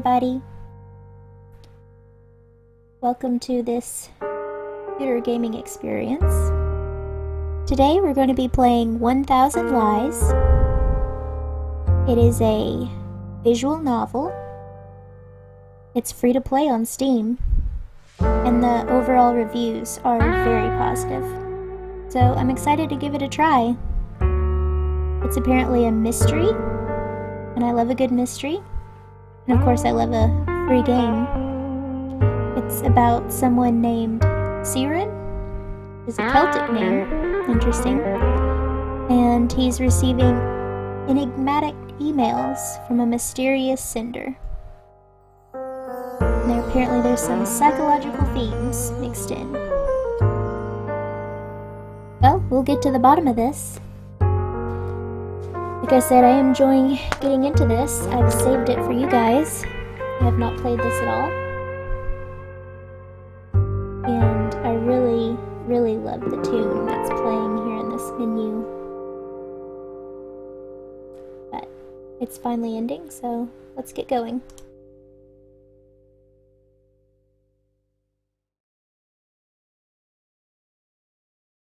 everybody. Welcome to this computer gaming experience. Today we're going to be playing 1000 Lies. It is a visual novel. It's free to play on Steam, and the overall reviews are very positive. So I'm excited to give it a try. It's apparently a mystery, and I love a good mystery. And of course I love a free game. It's about someone named Siren. It's a Celtic name. Interesting. And he's receiving enigmatic emails from a mysterious sender. And apparently there's some psychological themes mixed in. Well, we'll get to the bottom of this. Like I said, I am enjoying getting into this. I've saved it for you guys. I have not played this at all. And I really, really love the tune that's playing here in this menu. But it's finally ending, so let's get going.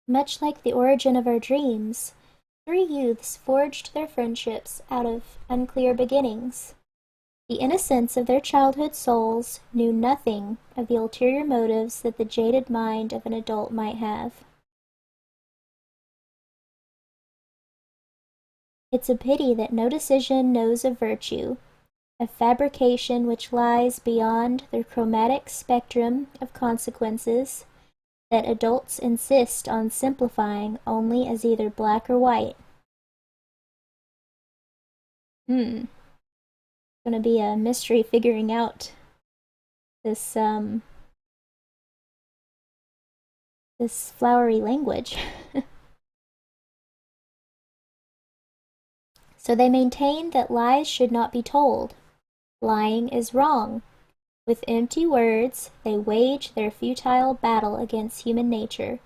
Much like the origin of our dreams, 3 youths forged their friendships out of unclear beginnings. The innocence of their childhood souls knew nothing of the ulterior motives that the jaded mind of an adult might have. It's a pity that no decision knows of virtue, a fabrication which lies beyond the chromatic spectrum of consequences that adults insist on simplifying only as either black or white. It's gonna be a mystery figuring out this this flowery language. So they maintain that lies should not be told. Lying is wrong. With empty words, they wage their futile battle against human nature,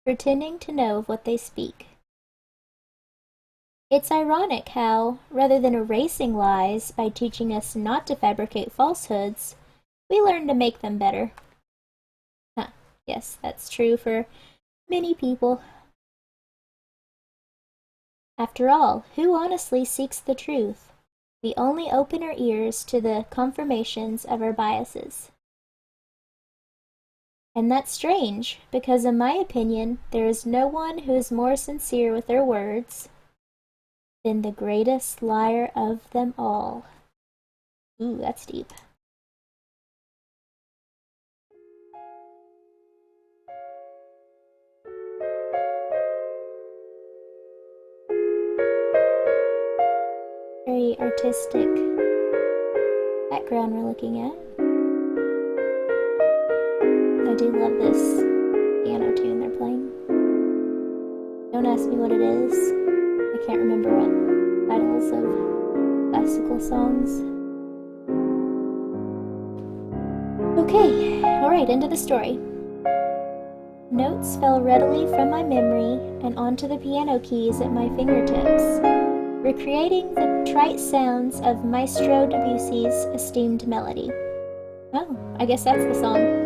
pretending to know of what they speak. It's ironic how, rather than erasing lies by teaching us not to fabricate falsehoods, we learn to make them better. Yes, that's true for many people. After all, who honestly seeks the truth? We only open our ears to the confirmations of our biases. And that's strange, because in my opinion, there is no one who is more sincere with their words than the greatest liar of them all. Ooh, that's deep. Very artistic background we're looking at. I do love this piano tune they're playing. Don't ask me what it is. I can't remember what titles of classical songs. Okay, alright, into the story. Notes fell readily from my memory and onto the piano keys at my fingertips, recreating the trite sounds of Maestro Debussy's esteemed melody. Oh, I guess that's the song.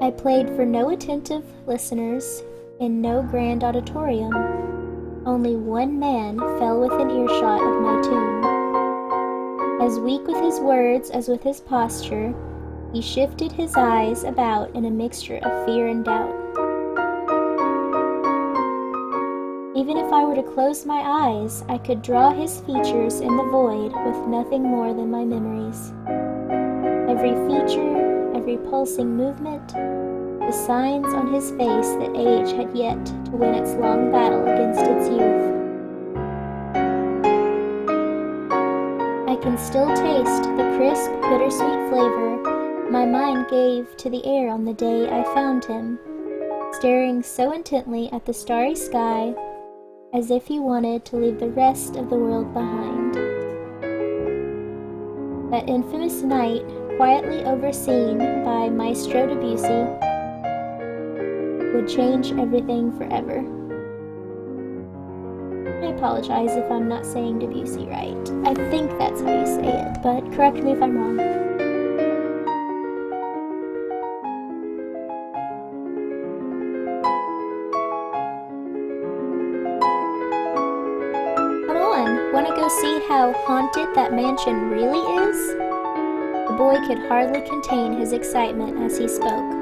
I played for no attentive listeners in no grand auditorium. Only one man fell within earshot of my tune. As weak with his words as with his posture, he shifted his eyes about in a mixture of fear and doubt. Even if I were to close my eyes, I could draw his features in the void with nothing more than my memories. Every feature, every pulsing movement, the signs on his face that age had yet to win its long battle against its youth. I can still taste the crisp, bittersweet flavor my mind gave to the air on the day I found him, staring so intently at the starry sky as if he wanted to leave the rest of the world behind. That infamous night, quietly overseen by Maestro Debussy, would change everything forever. I apologize if I'm not saying Debussy right. I think that's how you say it, but correct me if I'm wrong. Come on, wanna go see how haunted that mansion really is? The boy could hardly contain his excitement as he spoke.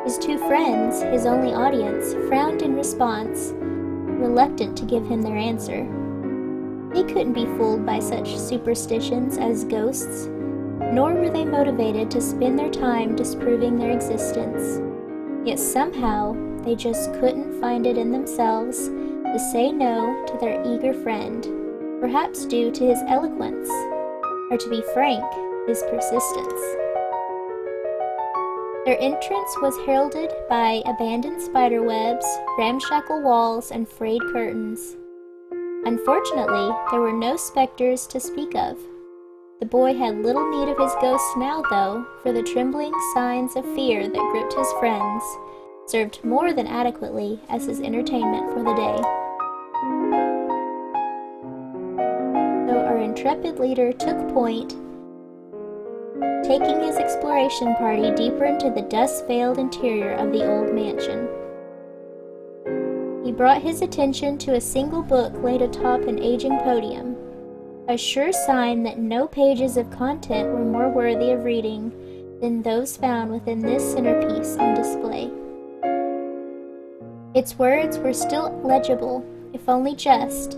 His two friends, his only audience, frowned in response, reluctant to give him their answer. They couldn't be fooled by such superstitions as ghosts, nor were they motivated to spend their time disproving their existence. Yet somehow, they just couldn't find it in themselves to say no to their eager friend, perhaps due to his eloquence, or to be frank, his persistence. Their entrance was heralded by abandoned spider webs, ramshackle walls, and frayed curtains. Unfortunately, there were no specters to speak of. The boy had little need of his ghosts now, though, for the trembling signs of fear that gripped his friends served more than adequately as his entertainment for the day. So our intrepid leader took point, taking his exploration party deeper into the dust-veiled interior of the old mansion. He brought his attention to a single book laid atop an aging podium, a sure sign that no pages of content were more worthy of reading than those found within this centerpiece on display. Its words were still legible, if only just,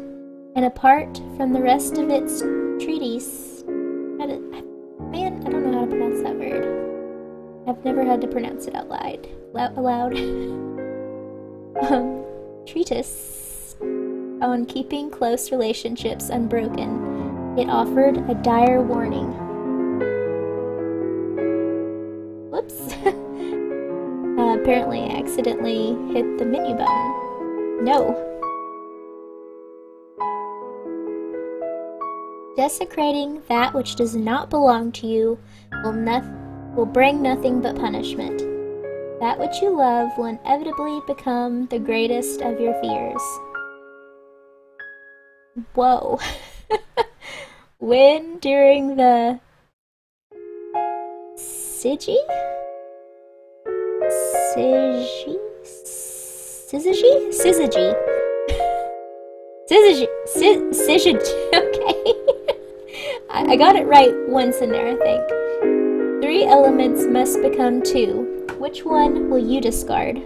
and apart from the rest of its treatise. Man, I don't know how to pronounce that word. I've never had to pronounce it out loud. Treatise on keeping close relationships unbroken. It offered a dire warning. Whoops. Apparently I accidentally hit the menu button. No. Desecrating that which does not belong to you will bring nothing but punishment. That which you love will inevitably become the greatest of your fears. Whoa. When during the Syzygy? Okay. I got it right once in there, I think. 3 elements must become 2. Which one will you discard?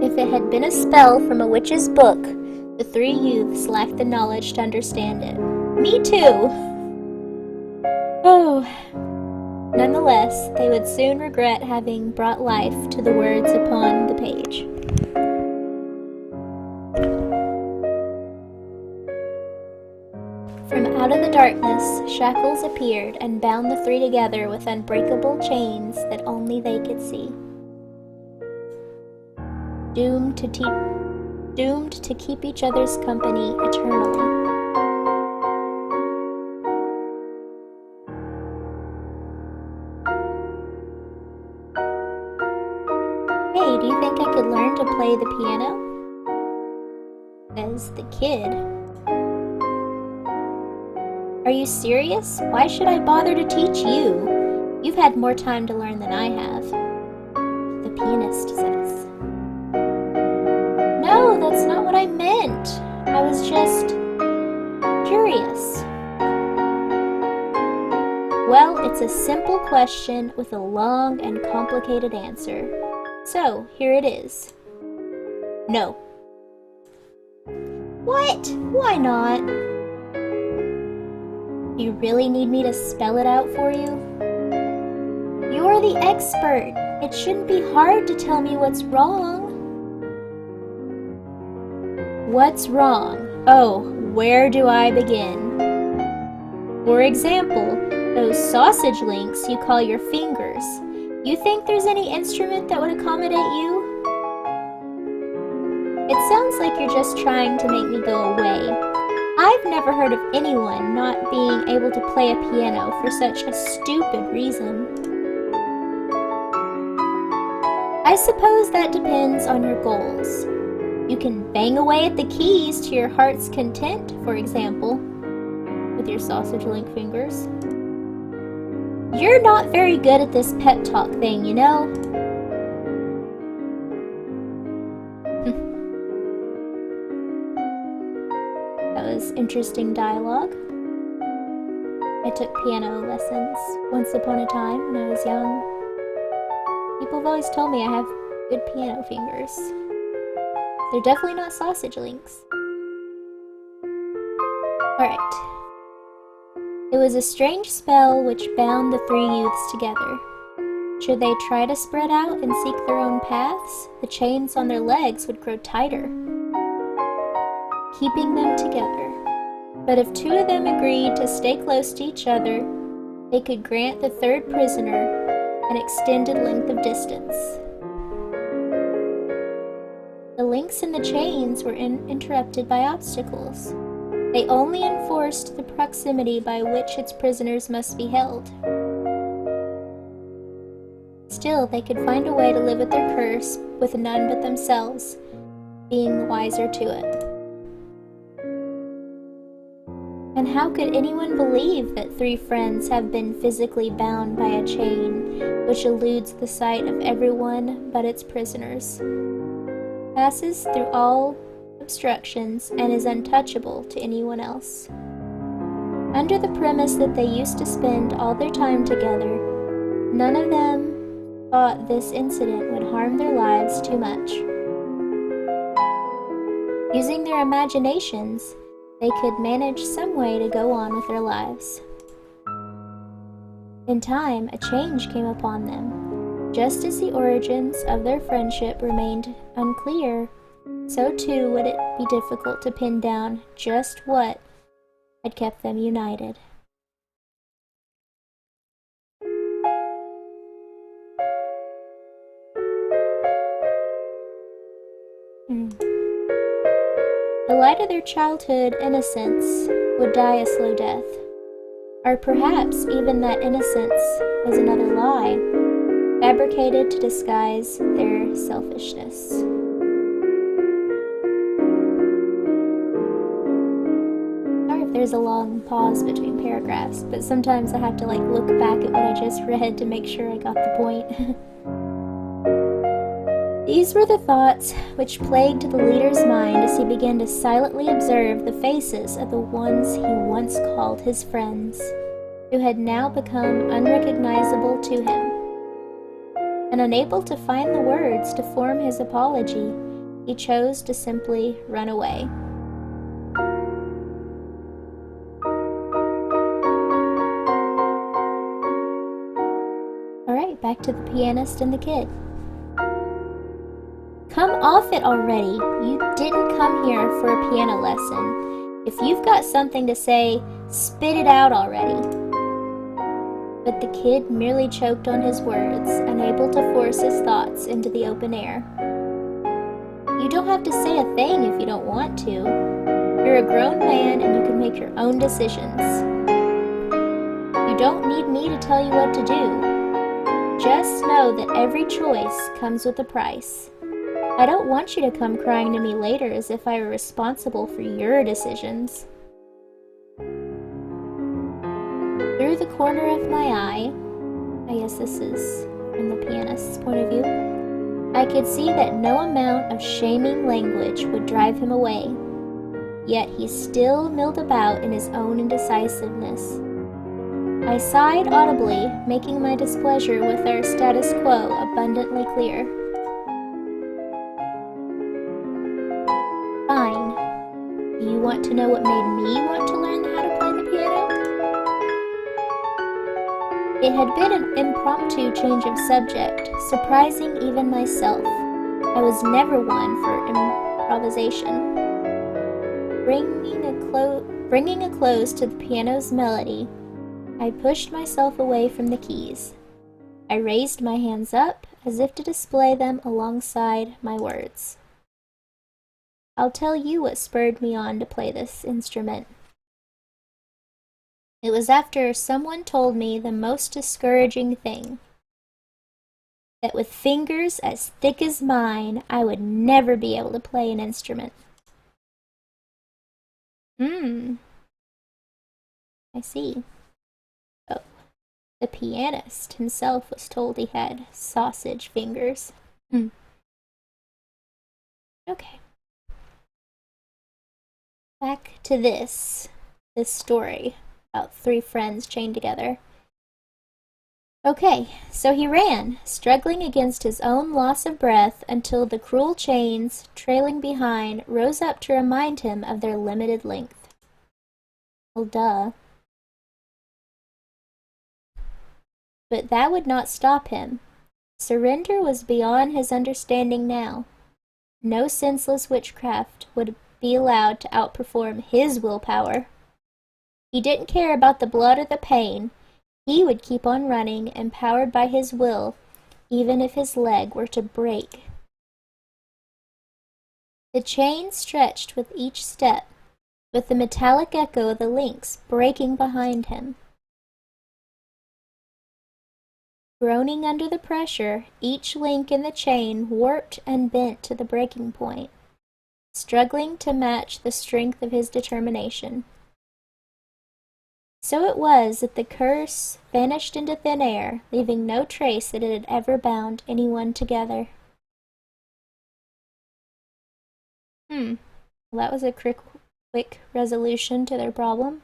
If it had been a spell from a witch's book, the 3 youths lacked the knowledge to understand it. Me too! Oh. Nonetheless, they would soon regret having brought life to the words upon the page. From out of the darkness, shackles appeared and bound the 3 together with unbreakable chains that only they could see. Doomed to keep each other's company eternally. Hey, do you think I could learn to play the piano? Says the kid. Are you serious? Why should I bother to teach you? You've had more time to learn than I have. The pianist says. No, that's not what I meant. I was just curious. Well, it's a simple question with a long and complicated answer. So, here it is. No. What? Why not? Do you really need me to spell it out for you? You're the expert. It shouldn't be hard to tell me what's wrong. What's wrong? Oh, where do I begin? For example, those sausage links you call your fingers. You think there's any instrument that would accommodate you? It sounds like you're just trying to make me go away. I've never heard of anyone not being able to play a piano for such a stupid reason. I suppose that depends on your goals. You can bang away at the keys to your heart's content, for example, with your sausage link fingers. You're not very good at this pep talk thing, you know? That was interesting dialogue. I took piano lessons once upon a time when I was young. People have always told me I have good piano fingers. They're definitely not sausage links. Alright. It was a strange spell which bound the three youths together. Should they try to spread out and seek their own paths, the chains on their legs would grow tighter, keeping them together. But if two of them agreed to stay close to each other, they could grant the third prisoner an extended length of distance. The links in the chains were interrupted by obstacles. They only enforced the proximity by which its prisoners must be held. Still, they could find a way to live with their curse with none but themselves, being the wiser to it. And how could anyone believe that three friends have been physically bound by a chain which eludes the sight of everyone but its prisoners, passes through all obstructions, and is untouchable to anyone else? Under the premise that they used to spend all their time together, none of them thought this incident would harm their lives too much. Using their imaginations, they could manage some way to go on with their lives. In time, a change came upon them. Just as the origins of their friendship remained unclear, so too would it be difficult to pin down just what had kept them united. The light of their childhood innocence would die a slow death. Or perhaps even that innocence was another lie, fabricated to disguise their selfishness. Sorry if there's a long pause between paragraphs, but sometimes I have to look back at what I just read to make sure I got the point. These were the thoughts which plagued the leader's mind as he began to silently observe the faces of the ones he once called his friends, who had now become unrecognizable to him. And unable to find the words to form his apology, he chose to simply run away. Alright, back to the pianist and the kid. Come off it already. You didn't come here for a piano lesson. If you've got something to say, spit it out already. But the kid merely choked on his words, unable to force his thoughts into the open air. You don't have to say a thing if you don't want to. You're a grown man and you can make your own decisions. You don't need me to tell you what to do. Just know that every choice comes with a price. I don't want you to come crying to me later as if I were responsible for your decisions. Through the corner of my eye, I guess this is from the pianist's point of view, I could see that no amount of shaming language would drive him away, yet he still milled about in his own indecisiveness. I sighed audibly, making my displeasure with our status quo abundantly clear. Fine. Do you want to know what made me want to learn how to play the piano? It had been an impromptu change of subject, surprising even myself. I was never one for improvisation. Bringing a close to the piano's melody, I pushed myself away from the keys. I raised my hands up as if to display them alongside my words. I'll tell you what spurred me on to play this instrument. It was after someone told me the most discouraging thing. that with fingers as thick as mine, I would never be able to play an instrument. I see. Oh, the pianist himself was told he had sausage fingers. Okay. Back to this story about 3 friends chained together. Okay, so he ran, struggling against his own loss of breath until the cruel chains, trailing behind, rose up to remind him of their limited length. Well, duh. But that would not stop him. Surrender was beyond his understanding now. No senseless witchcraft would be allowed to outperform his willpower. He didn't care about the blood or the pain. He would keep on running, empowered by his will, even if his leg were to break. The chain stretched with each step, with the metallic echo of the links breaking behind him. Groaning under the pressure, each link in the chain warped and bent to the breaking point, struggling to match the strength of his determination. So it was that the curse vanished into thin air, leaving no trace that it had ever bound anyone together. Well, that was a quick resolution to their problem.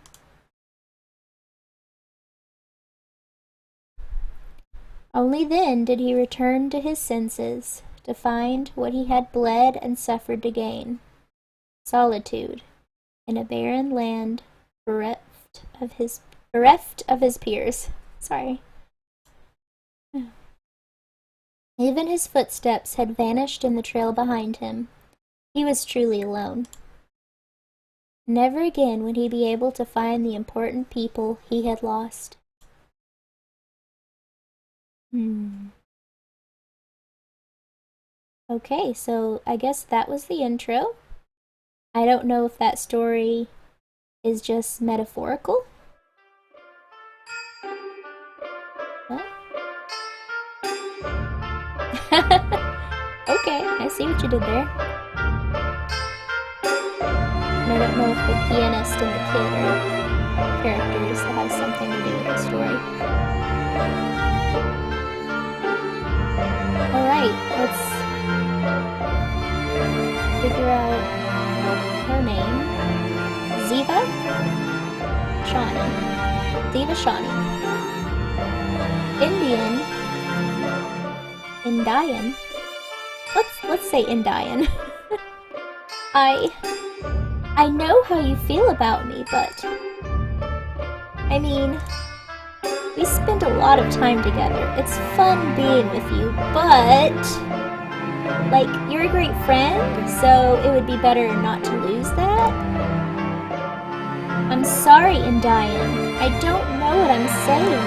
Only then did he return to his senses, to find what he had bled and suffered to gain: solitude, in a barren land, bereft of his peers. Sorry. Even his footsteps had vanished in the trail behind him. He was truly alone. Never again would he be able to find the important people he had lost. Okay, so I guess that was the intro. I don't know if that story is just metaphorical. What? Okay, I see what you did there. And I don't know if the pianist and the kid are characters that have something to do with the story. Alright, let's figure out her name. Ziva Shani. Indian. Let's say Indian. I know how you feel about me, but I mean, we spend a lot of time together. It's fun being with you, but like, you're a great friend, so it would be better not to lose that. I'm sorry, Indian. I don't know what I'm saying.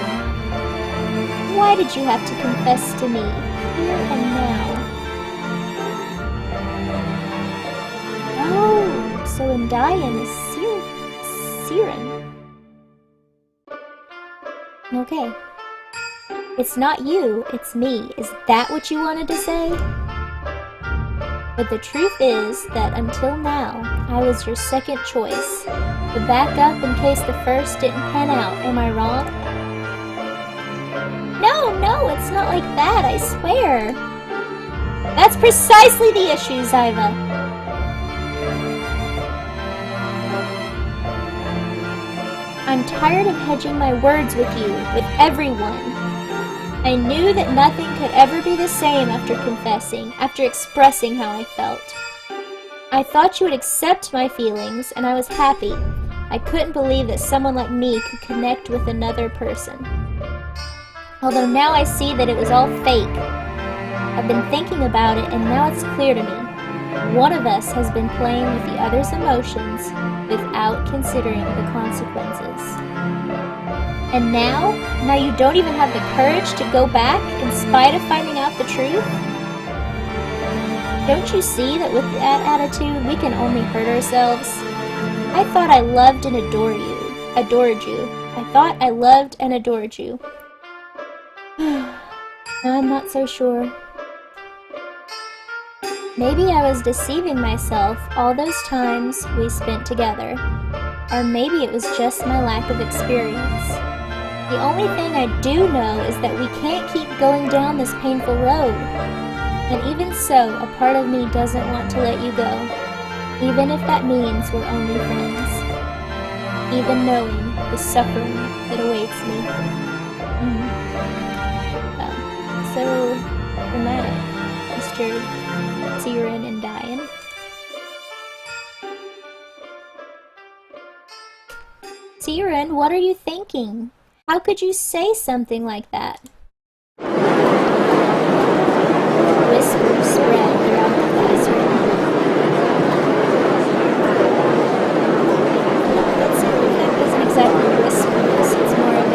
Why did you have to confess to me, here and now? Oh, so Indian is Siren. Okay. It's not you, it's me. Is that what you wanted to say? But the truth is that until now, I was your second choice. The backup in case the first didn't pan out. Am I wrong? No, it's not like that, I swear. That's precisely the issue, Ziva. I'm tired of hedging my words with you, with everyone. I knew that nothing could ever be the same after confessing, after expressing how I felt. I thought you would accept my feelings, and I was happy. I couldn't believe that someone like me could connect with another person. Although now I see that it was all fake. I've been thinking about it, and now it's clear to me. One of us has been playing with the other's emotions without considering the consequences. And now you don't even have the courage to go back in spite of finding out the truth? Don't you see that with that attitude, we can only hurt ourselves? I thought I loved and adored you. I thought I loved and adored you. I'm not so sure. Maybe I was deceiving myself all those times we spent together. Or maybe it was just my lack of experience. The only thing I do know is that we can't keep going down this painful road. And even so, a part of me doesn't want to let you go, even if that means we're only friends. Even knowing the suffering that awaits me. So dramatic, Mr. Searin and Diane. Searin, what are you thinking? How could you say something like that? Whispers spread throughout the classroom. That isn't exactly whispers, it's more of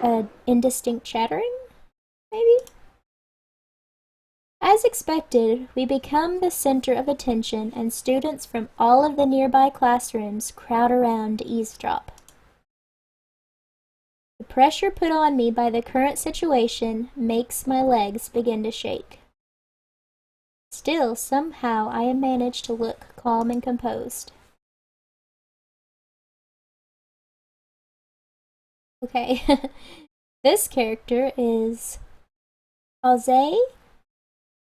a indistinct chattering, maybe? As expected, we become the center of attention and students from all of the nearby classrooms crowd around to eavesdrop. The pressure put on me by the current situation makes my legs begin to shake. Still, somehow I have managed to look calm and composed. Okay, this character is Jose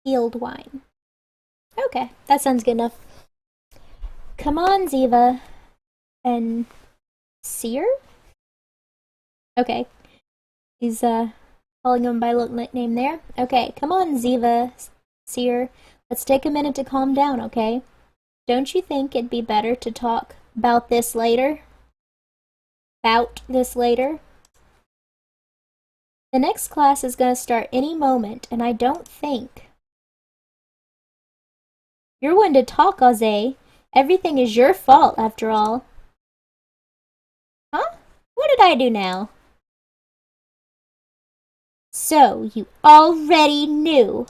Wine. Okay, that sounds good enough. Come on, Ziva. And Seer? Okay. He's calling him by little nickname there. Okay, come on, Ziva, Seer. Let's take a minute to calm down, okay? Don't you think it'd be better to talk about this later? The next class is going to start any moment, and I don't think. You're one to talk, Jose. Everything is your fault, after all. Huh? What did I do now? So, you already knew.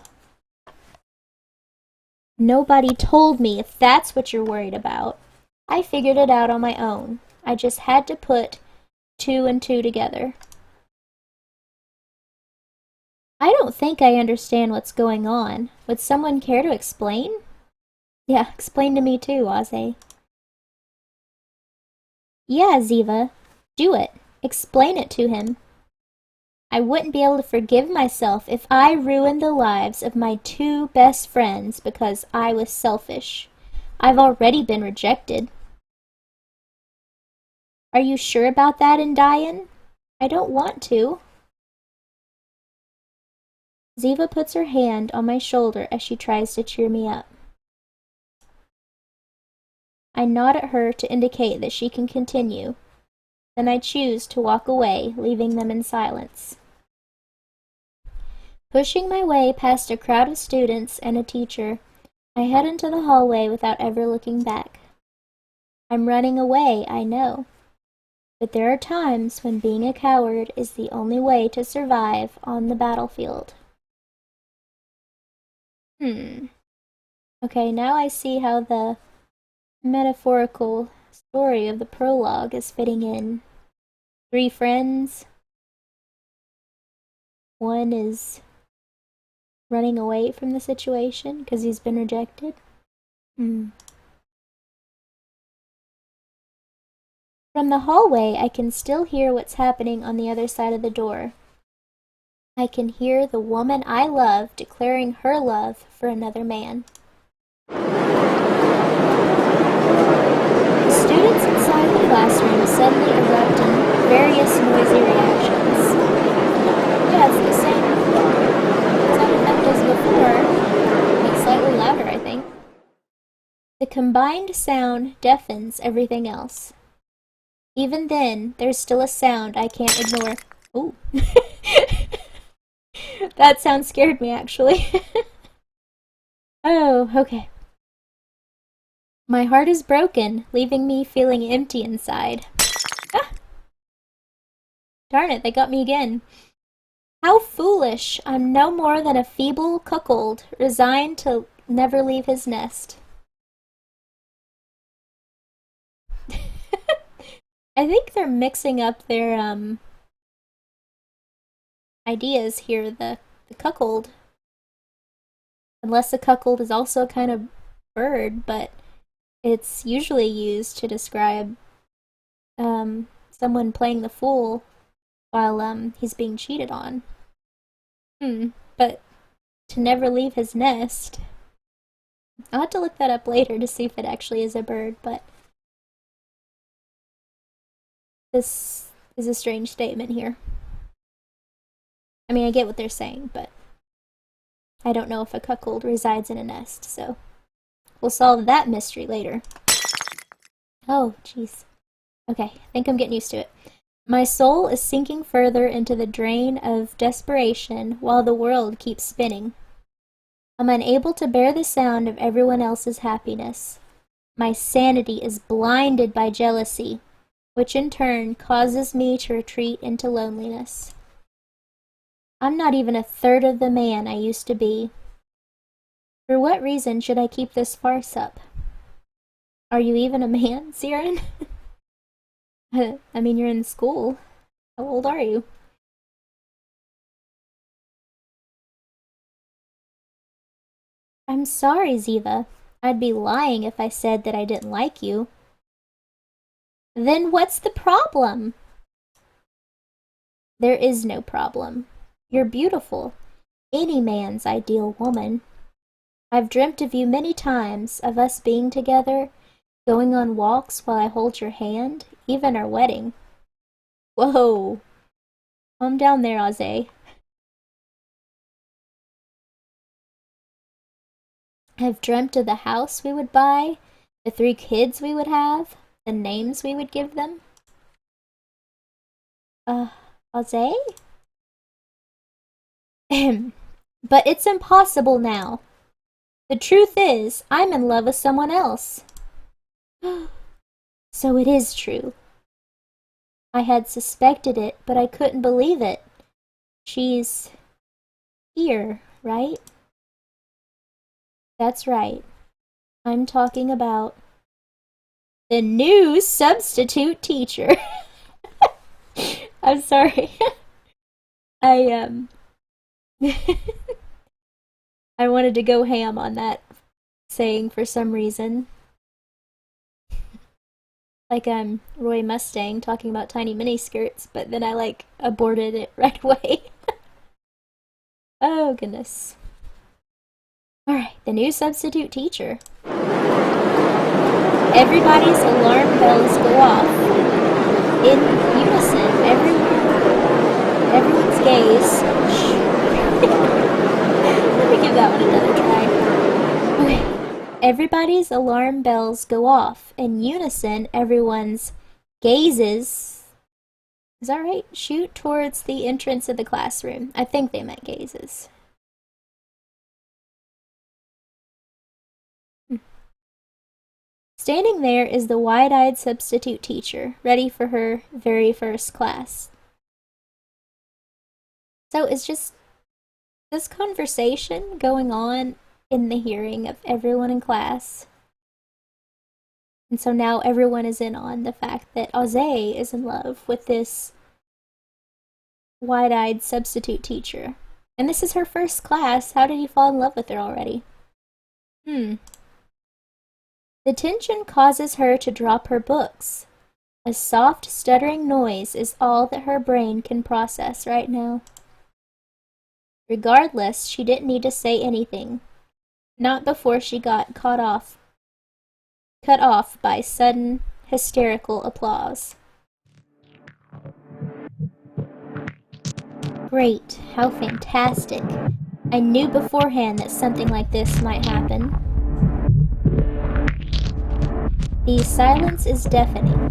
Nobody told me, if that's what you're worried about. I figured it out on my own. I just had to put 2 and 2 together. I don't think I understand what's going on. Would someone care to explain? Yeah, explain to me too, Ozzy. Yeah, Ziva. Do it. Explain it to him. I wouldn't be able to forgive myself if I ruined the lives of my 2 best friends because I was selfish. I've already been rejected. Are you sure about that, Indian? I don't want to. Ziva puts her hand on my shoulder as she tries to cheer me up. I nod at her to indicate that she can continue. Then I choose to walk away, leaving them in silence. Pushing my way past a crowd of students and a teacher, I head into the hallway without ever looking back. I'm running away, I know. But there are times when being a coward is the only way to survive on the battlefield. Okay, now I see how the metaphorical story of the prologue is fitting in. 3 friends. One is running away from the situation because he's been rejected. From the hallway, I can still hear what's happening on the other side of the door. I can hear the woman I love declaring her love for another man. The students inside the classroom suddenly erupt in various noisy reactions. Yeah, it's the same sound effect as before, but slightly louder, I think. The combined sound deafens everything else. Even then, there's still a sound I can't ignore. Ooh. That sound scared me, actually. Oh, okay. My heart is broken, leaving me feeling empty inside. Ah! Darn it, they got me again. How foolish! I'm no more than a feeble cuckold, resigned to never leave his nest. I think they're mixing up their ideas here. The cuckold. Unless a cuckold is also a kind of bird, but it's usually used to describe someone playing the fool while he's being cheated on. But to never leave his nest. I'll have to look that up later to see if it actually is a bird, but this is a strange statement here. I mean, I get what they're saying, but I don't know if a cuckold resides in a nest, so we'll solve that mystery later. Oh, jeez. Okay, I think I'm getting used to it. My soul is sinking further into the drain of desperation while the world keeps spinning. I'm unable to bear the sound of everyone else's happiness. My sanity is blinded by jealousy, which in turn causes me to retreat into loneliness. I'm not even a third of the man I used to be. For what reason should I keep this farce up? Are you even a man, Siren? I mean, you're in school. How old are you? I'm sorry, Ziva. I'd be lying if I said that I didn't like you. Then what's the problem? There is no problem. You're beautiful. Any man's ideal woman. I've dreamt of you many times, of us being together, going on walks while I hold your hand, even our wedding. Whoa. Calm down there, Aze. I've dreamt of the house we would buy, the 3 kids we would have, the names we would give them. Aze? But it's impossible now. The truth is, I'm in love with someone else. So it is true. I had suspected it, but I couldn't believe it. She's here, right? That's right. I'm talking about the new substitute teacher. I'm sorry. I wanted to go ham on that saying for some reason. Like I'm Roy Mustang talking about tiny miniskirts, but then I aborted it right away. Oh goodness. Alright, the new substitute teacher. Everybody's alarm bells go off. In unison, everyone's gaze. Let me give that one another try. Okay. Everybody's alarm bells go off. In unison, everyone's gazes. Is that right? Shoot towards the entrance of the classroom. I think they meant gazes. Standing there is the wide-eyed substitute teacher, ready for her very first class. So it's just this conversation going on in the hearing of everyone in class. And so now everyone is in on the fact that Aze is in love with this wide-eyed substitute teacher. And this is her first class. How did he fall in love with her already? The tension causes her to drop her books. A soft, stuttering noise is all that her brain can process right now. Regardless, she didn't need to say anything. Not before she got cut off by sudden, hysterical applause. Great, how fantastic. I knew beforehand that something like this might happen. The silence is deafening.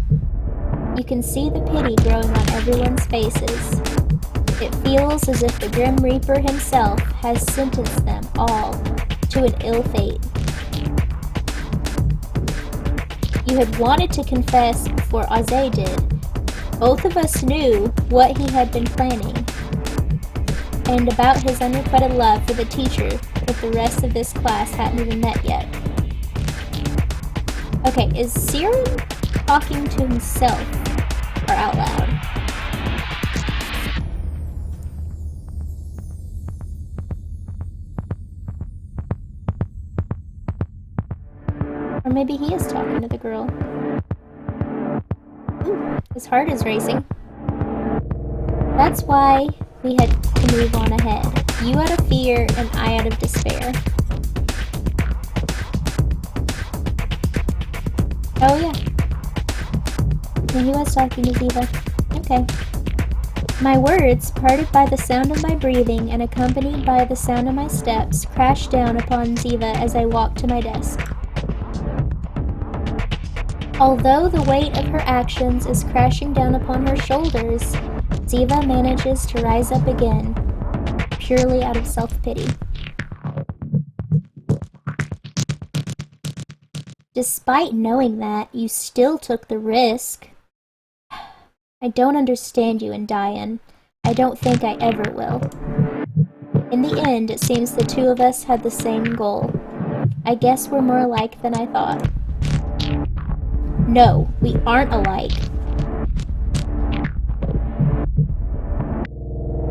You can see the pity growing on everyone's faces. It feels as if the Grim Reaper himself has sentenced them all to an ill fate. You had wanted to confess before Aze did. Both of us knew what he had been planning, and about his unrequited love for the teacher that the rest of this class hadn't even met yet. Okay, is Siren talking to himself or out loud? Or maybe he is talking to the girl. Ooh, his heart is racing. That's why we had to move on ahead. You out of fear and I out of despair. Oh yeah. Yeah, he was talking to Ziva. Okay. My words, parted by the sound of my breathing and accompanied by the sound of my steps, crashed down upon Ziva as I walked to my desk. Although the weight of her actions is crashing down upon her shoulders, Ziva manages to rise up again, purely out of self-pity. Despite knowing that, you still took the risk. I don't understand you and Diane. I don't think I ever will. In the end, it seems the two of us had the same goal. I guess we're more alike than I thought. No, we aren't alike.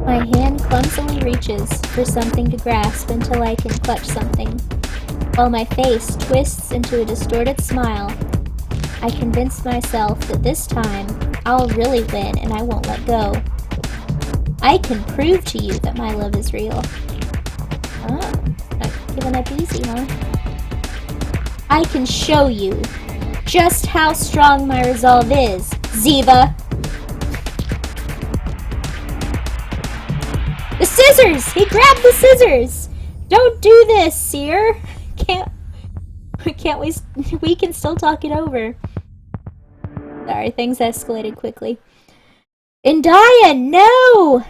My hand clumsily reaches for something to grasp until I can clutch something. While my face twists into a distorted smile, I convince myself that this time, I'll really win and I won't let go. I can prove to you that my love is real. Oh, not giving up easy, huh? I can show you just how strong my resolve is, Ziva! The scissors! He grabbed the scissors! Don't do this, Seer! We can still talk it over. Sorry, things escalated quickly. And Diane, no!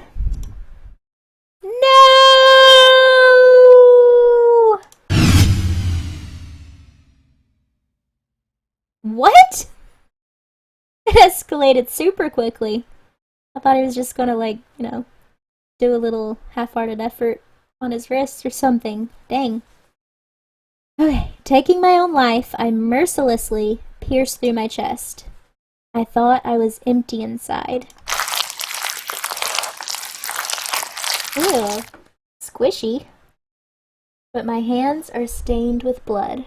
No! What? It escalated super quickly. I thought he was just gonna, like, do a little half-hearted effort on his wrist or something. Dang. Okay, taking my own life, I mercilessly pierced through my chest. I thought I was empty inside. Ew, squishy. But my hands are stained with blood.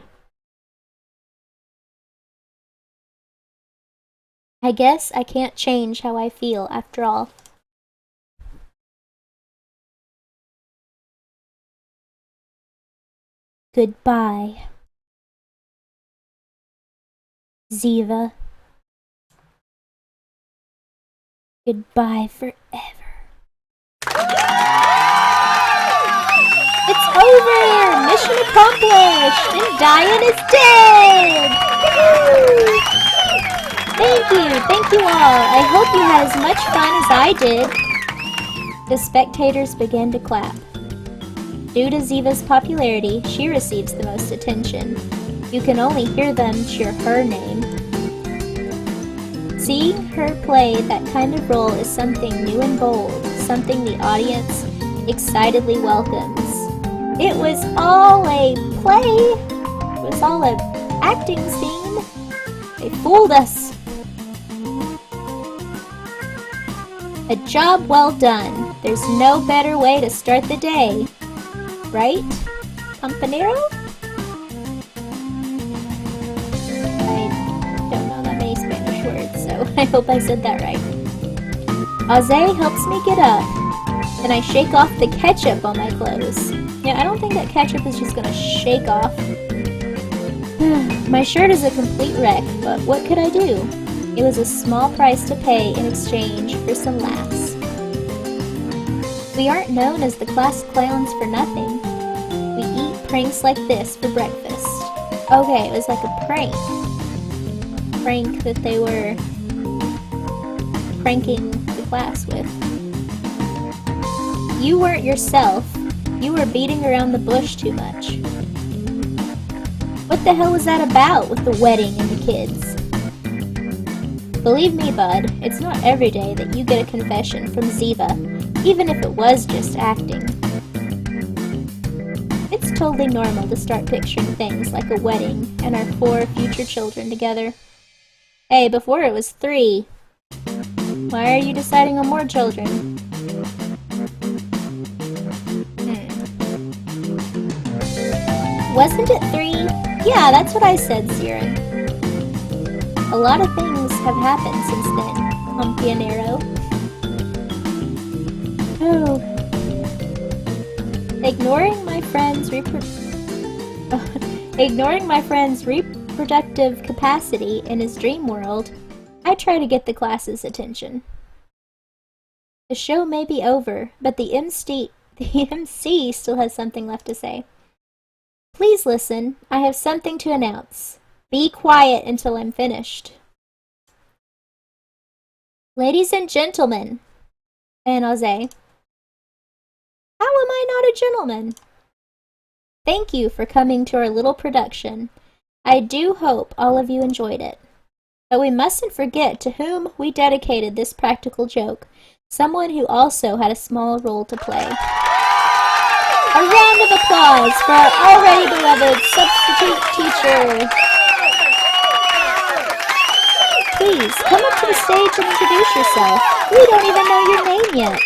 I guess I can't change how I feel after all. Goodbye, Ziva. Goodbye forever. It's over! Mission accomplished! And Diane is dead! Thank you all. I hope you had as much fun as I did. The spectators began to clap. Due to Ziva's popularity, she receives the most attention. You can only hear them cheer her name. Seeing her play that kind of role is something new and bold, something the audience excitedly welcomes. It was all a play. It was all an acting scene. They fooled us. A job well done. There's no better way to start the day. Right? Compañero? I don't know that many Spanish words, so I hope I said that right. Aze helps me get up, and I shake off the ketchup on my clothes. Yeah, I don't think that ketchup is just gonna shake off. My shirt is a complete wreck, but what could I do? It was a small price to pay in exchange for some laughs. We aren't known as the class clowns for nothing. We eat pranks like this for breakfast. Okay, it was like a prank. Prank that they were pranking the class with. You weren't yourself. You were beating around the bush too much. What the hell was that about with the wedding and the kids? Believe me, bud, it's not every day that you get a confession from Ziva, even if it was just acting. It's totally normal to start picturing things like a wedding and our 4 future children together. Hey, before it was 3. Why are you deciding on more children? Wasn't it 3? Yeah, that's what I said, Siren. A lot of things have happened since then, Compianero. Oh. Ignoring my friend's reproductive capacity in his dream world, I try to get the class's attention. The show may be over, but the MC still has something left to say. Please listen, I have something to announce. Be quiet until I'm finished. Ladies and gentlemen, and I'll say, how am I not a gentleman? Thank you for coming to our little production. I do hope all of you enjoyed it. But we mustn't forget to whom we dedicated this practical joke, someone who also had a small role to play. A round of applause for our already beloved substitute teacher. Please, come up to the stage and introduce yourself. We don't even know your name yet.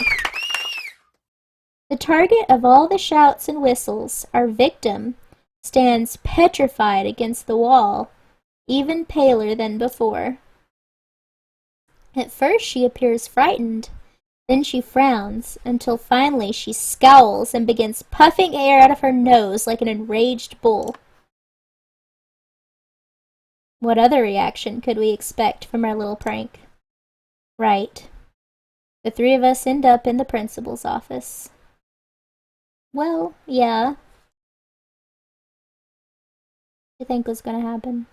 The target of all the shouts and whistles, our victim, stands petrified against the wall, even paler than before. At first she appears frightened, then she frowns, until finally she scowls and begins puffing air out of her nose like an enraged bull. What other reaction could we expect from our little prank? Right. The three of us end up in the principal's office. Well, yeah. What do you think was gonna happen?